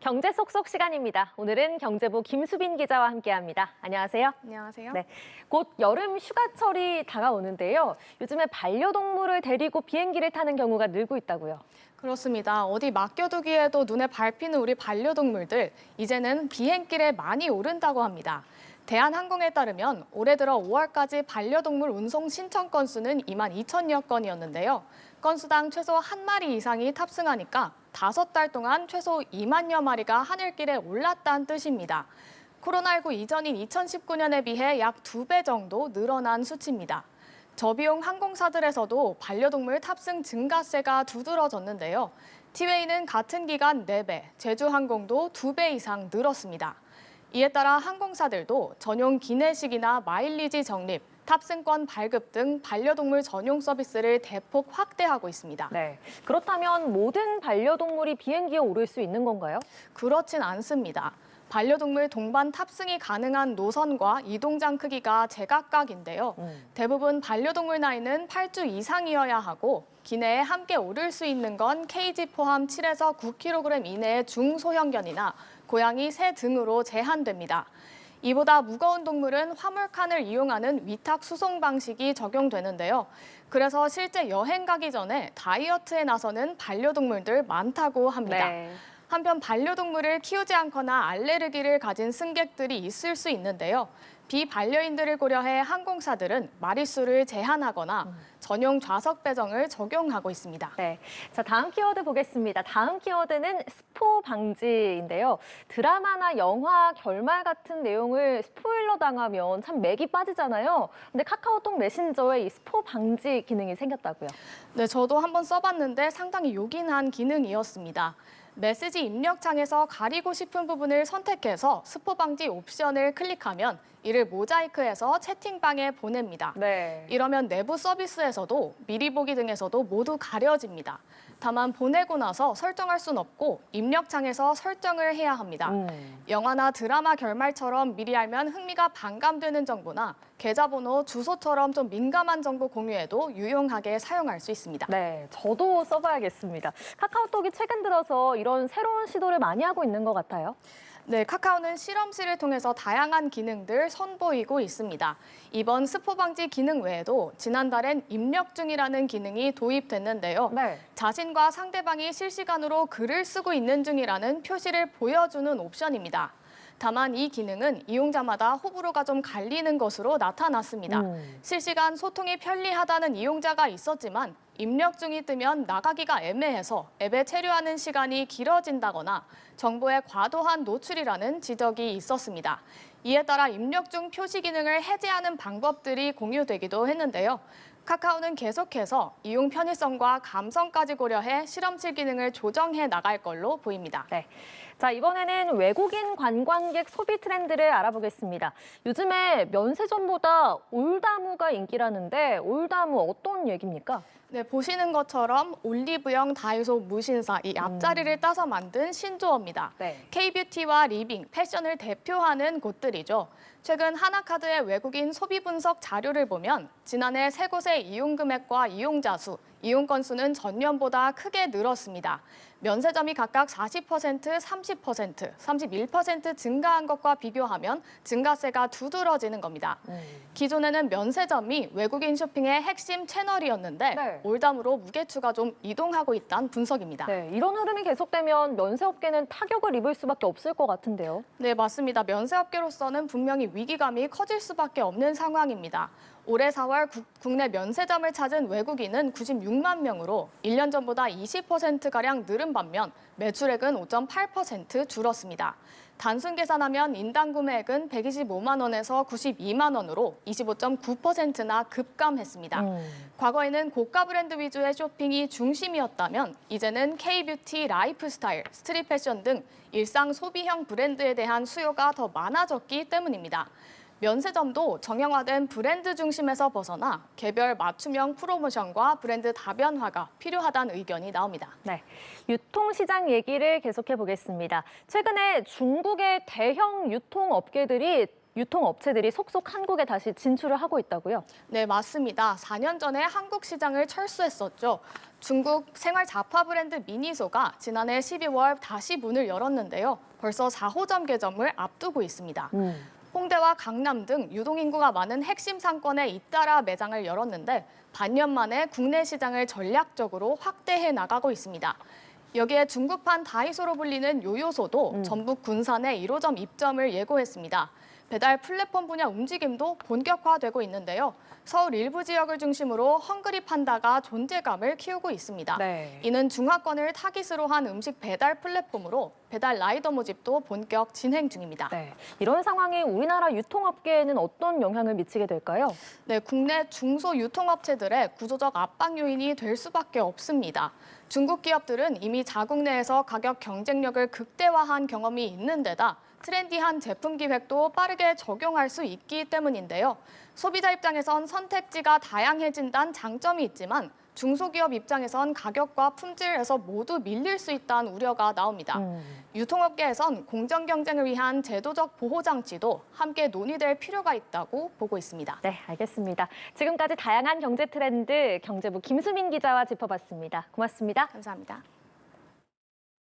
경제 속속 시간입니다. 오늘은 경제부 김수빈 기자와 함께합니다. 안녕하세요. 안녕하세요. 네, 곧 여름 휴가철이 다가오는데요. 요즘에 반려동물을 데리고 비행기를 타는 경우가 늘고 있다고요. 그렇습니다. 어디 맡겨두기에도 눈에 밟히는 우리 반려동물들, 이제는 비행길에 많이 오른다고 합니다. 대한항공에 따르면 올해 들어 5월까지 반려동물 운송 신청 건수는 2만 2천여 건이었는데요. 건수당 최소 한 마리 이상이 탑승하니까 5달 동안 최소 2만여 마리가 하늘길에 올랐다는 뜻입니다. 코로나19 이전인 2019년에 비해 약 2배 정도 늘어난 수치입니다. 저비용 항공사들에서도 반려동물 탑승 증가세가 두드러졌는데요. 티웨이는 같은 기간 4배, 제주항공도 2배 이상 늘었습니다. 이에 따라 항공사들도 전용 기내식이나 마일리지 적립, 탑승권 발급 등 반려동물 전용 서비스를 대폭 확대하고 있습니다. 네, 그렇다면 모든 반려동물이 비행기에 오를 수 있는 건가요? 그렇진 않습니다. 반려동물 동반 탑승이 가능한 노선과 이동장 크기가 제각각인데요. 대부분 반려동물 나이는 8주 이상이어야 하고 기내에 함께 오를 수 있는 건 케이지 포함 7에서 9kg 이내의 중소형견이나 고양이, 새 등으로 제한됩니다. 이보다 무거운 동물은 화물칸을 이용하는 위탁 수송 방식이 적용되는데요. 그래서 실제 여행 가기 전에 다이어트에 나서는 반려동물들 많다고 합니다. 네. 한편 반려동물을 키우지 않거나 알레르기를 가진 승객들이 있을 수 있는데요. 비반려인들을 고려해 항공사들은 마리수를 제한하거나 전용 좌석 배정을 적용하고 있습니다. 네, 자 다음 키워드 보겠습니다. 다음 키워드는 스포 방지인데요. 드라마나 영화 결말 같은 내용을 스포일러 당하면 참 맥이 빠지잖아요. 근데 카카오톡 메신저에 이 스포 방지 기능이 생겼다고요. 네, 저도 한번 써봤는데 상당히 요긴한 기능이었습니다. 메시지 입력창에서 가리고 싶은 부분을 선택해서 스포 방지 옵션을 클릭하면 이를 모자이크해서 채팅방에 보냅니다. 네. 이러면 내부 서비스에서도 미리 보기 등에서도 모두 가려집니다. 다만 보내고 나서 설정할 순 없고 입력창에서 설정을 해야 합니다. 영화나 드라마 결말처럼 미리 알면 흥미가 반감되는 정보나 계좌번호, 주소처럼 좀 민감한 정보 공유에도 유용하게 사용할 수 있습니다. 네, 저도 써봐야겠습니다. 카카오톡이 최근 들어서 이런 새로운 시도를 많이 하고 있는 것 같아요. 네, 카카오는 실험실을 통해서 다양한 기능들 선보이고 있습니다. 이번 스포 방지 기능 외에도 지난달엔 입력 중이라는 기능이 도입됐는데요. 네. 자신과 상대방이 실시간으로 글을 쓰고 있는 중이라는 표시를 보여주는 옵션입니다. 다만 이 기능은 이용자마다 호불호가 좀 갈리는 것으로 나타났습니다. 실시간 소통이 편리하다는 이용자가 있었지만 입력 중이 뜨면 나가기가 애매해서 앱에 체류하는 시간이 길어진다거나 정보의 과도한 노출이라는 지적이 있었습니다. 이에 따라 입력 중 표시 기능을 해제하는 방법들이 공유되기도 했는데요. 카카오는 계속해서 이용 편의성과 감성까지 고려해 실험실 기능을 조정해 나갈 걸로 보입니다. 네. 자, 이번에는 외국인 관광객 소비 트렌드를 알아보겠습니다. 요즘에 면세점보다 올다무가 인기라는데 올다무 어떤 얘기입니까? 네, 보시는 것처럼 올리브영 다이소 무신사 이 앞자리를 따서 만든 신조어입니다. 네. K뷰티와 리빙, 패션을 대표하는 곳들이죠. 최근 하나카드의 외국인 소비 분석 자료를 보면 지난해 세 곳의 이용 금액과 이용자 수, 이용 건수는 전년보다 크게 늘었습니다. 면세점이 각각 40%, 30%, 31% 증가한 것과 비교하면 증가세가 두드러지는 겁니다. 기존에는 면세점이 외국인 쇼핑의 핵심 채널이었는데 네. 올담으로 무게추가 좀 이동하고 있다는 분석입니다. 네, 이런 흐름이 계속되면 면세업계는 타격을 입을 수밖에 없을 것 같은데요. 네, 맞습니다. 면세업계로서는 분명히 위기감이 커질 수밖에 없는 상황입니다. 올해 4월 국내 면세점을 찾은 외국인은 96만 명으로 1년 전보다 20%가량 늘은 반면 매출액은 5.8% 줄었습니다. 단순 계산하면 인당 구매액은 125만 원에서 92만 원으로 25.9%나 급감했습니다. 과거에는 고가 브랜드 위주의 쇼핑이 중심이었다면 이제는 K뷰티, 라이프스타일, 스트릿 패션 등 일상 소비형 브랜드에 대한 수요가 더 많아졌기 때문입니다. 면세점도 정형화된 브랜드 중심에서 벗어나 개별 맞춤형 프로모션과 브랜드 다변화가 필요하다는 의견이 나옵니다. 네, 유통시장 얘기를 계속해 보겠습니다. 최근에 중국의 대형 유통업계들이 유통업체들이 속속 한국에 다시 진출을 하고 있다고요? 네, 맞습니다. 4년 전에 한국 시장을 철수했었죠. 중국 생활 잡화 브랜드 미니소가 지난해 12월 다시 문을 열었는데요. 벌써 4호점 개점을 앞두고 있습니다. 홍대와 강남 등 유동인구가 많은 핵심 상권에 잇따라 매장을 열었는데 반년 만에 국내 시장을 전략적으로 확대해 나가고 있습니다. 여기에 중국판 다이소로 불리는 요요소도 전북 군산에 1호점 입점을 예고했습니다. 배달 플랫폼 분야 움직임도 본격화되고 있는데요. 서울 일부 지역을 중심으로 헝그리 판다가 존재감을 키우고 있습니다. 네. 이는 중화권을 타깃으로 한 음식 배달 플랫폼으로 배달 라이더 모집도 본격 진행 중입니다. 네. 이런 상황이 우리나라 유통업계에는 어떤 영향을 미치게 될까요? 네, 국내 중소 유통업체들의 구조적 압박 요인이 될 수밖에 없습니다. 중국 기업들은 이미 자국 내에서 가격 경쟁력을 극대화한 경험이 있는 데다 트렌디한 제품 기획도 빠르게 적용할 수 있기 때문인데요. 소비자 입장에선 선택지가 다양해진다는 장점이 있지만 중소기업 입장에선 가격과 품질에서 모두 밀릴 수 있다는 우려가 나옵니다. 유통업계에선 공정 경쟁을 위한 제도적 보호 장치도 함께 논의될 필요가 있다고 보고 있습니다. 네, 알겠습니다. 지금까지 다양한 경제 트렌드 경제부 김수민 기자와 짚어봤습니다. 고맙습니다. 감사합니다.